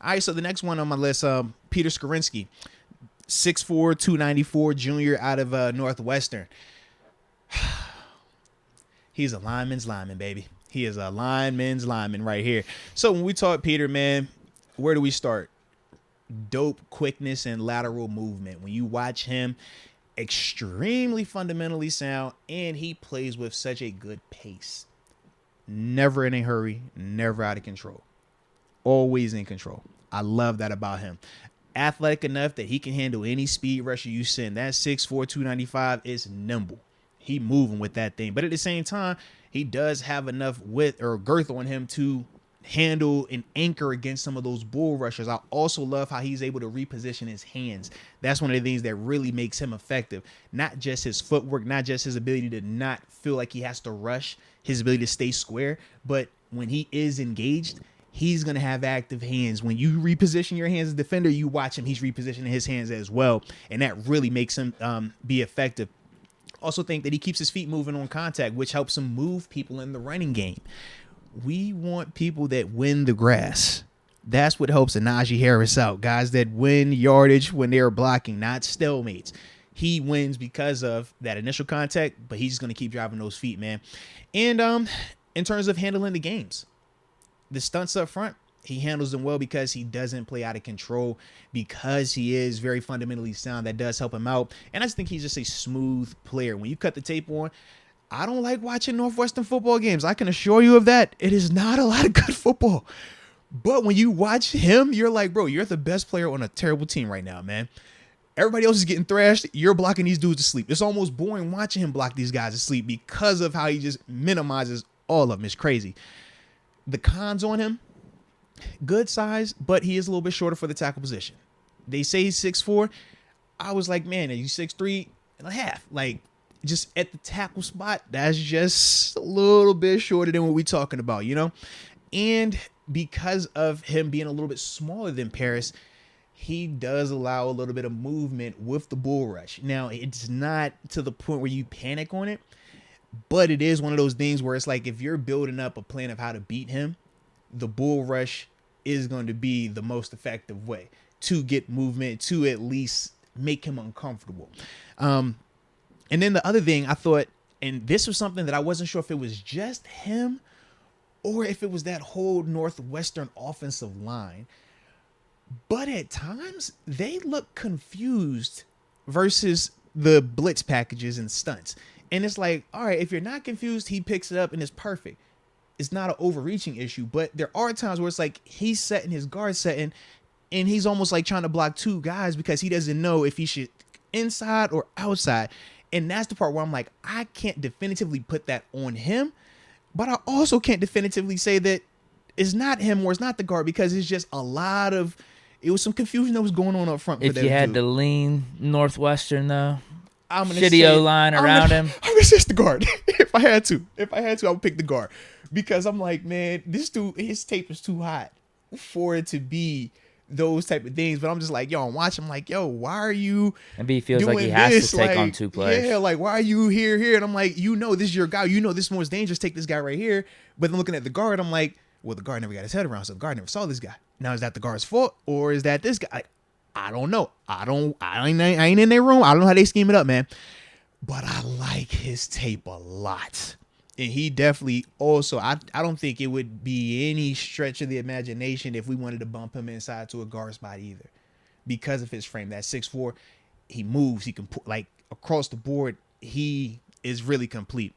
All right, so the next one on my list, Peter Skoronski, 6'4", 294, junior out of Northwestern. He's a lineman's lineman, baby. He is a lineman's lineman right here. So when we talk Peter, man, where do we start? Dope quickness and lateral movement. When you watch him, extremely fundamentally sound, and he plays with such a good pace. Never in a hurry, never out of control. Always in control. I love that about him. Athletic enough that he can handle any speed rusher you send. That 6'4", 295 is nimble. He moving with that thing. But at the same time, he does have enough width or girth on him to handle and anchor against some of those bull rushers. I also love how he's able to reposition his hands. That's one of the things that really makes him effective. Not just his footwork, not just his ability to not feel like he has to rush, his ability to stay square, but when he is engaged, he's going to have active hands. When you reposition your hands as a defender, you watch him, he's repositioning his hands as well, and that really makes him be effective. Also think that he keeps his feet moving on contact, which helps him move people in the running game. We want people that win the grass. That's what helps a Najee Harris out. Guys that win yardage when they're blocking, not stalemates. He wins because of that initial contact, but he's just going to keep driving those feet, man. And in terms of handling the games, the stunts up front, he handles them well because he doesn't play out of control, because he is very fundamentally sound. That does help him out. And I just think he's just a smooth player. When you cut the tape on, I don't like watching Northwestern football games. I can assure you of that. It is not a lot of good football. But when you watch him, you're like, bro, you're the best player on a terrible team right now, man. Everybody else is getting thrashed. You're blocking these dudes to sleep. It's almost boring watching him block these guys to sleep because of how he just minimizes all of them. It's crazy. The cons on him, good size, but he is a little bit shorter for the tackle position. They say he's 6'4". I was like, man, are you 6'3 and a half? Like, just at the tackle spot, that's just a little bit shorter than what we're talking about, you know? And because of him being a little bit smaller than Paris, he does allow a little bit of movement with the bull rush. Now, it's not to the point where you panic on it, but it is one of those things where it's like, if you're building up a plan of how to beat him, the bull rush is going to be the most effective way to get movement, to at least make him uncomfortable. And then the other thing I thought, and this was something that I wasn't sure if it was just him or if it was that whole Northwestern offensive line, but at times they look confused versus the blitz packages and stunts. And it's like, all right, if you're not confused, he picks it up and it's perfect. It's not an overreaching issue, but there are times where it's like he's setting his guard setting and he's almost like trying to block two guys because he doesn't know if he should inside or outside. And that's the part where I'm like, I can't definitively put that on him, but I also can't definitively say that it's not him or it's not the guard, because it's just it was some confusion that was going on up front. If you had to lean Northwestern, though, I'm gonna shitty O-line around him. I'm gonna say it's the guard. If I had to, I would pick the guard, because I'm like, man, this dude, his tape is too hot for it to be those type of things. But I'm just like, yo, I'm watching. I'm like, yo, why are you? And B feels like he has to take on two players. Yeah, like, why are you here? And I'm like, you know, this is your guy. You know, this is more dangerous. Take this guy right here. But then looking at the guard, I'm like, well, the guard never got his head around, so the guard never saw this guy. Now, is that the guard's fault, or is that this guy? I don't know. I ain't in their room. I don't know how they scheme it up, man. But I like his tape a lot. And he definitely also, I don't think it would be any stretch of the imagination if we wanted to bump him inside to a guard spot either. Because of his frame, that 6'4", he moves, he can put, like, across the board, he is really complete.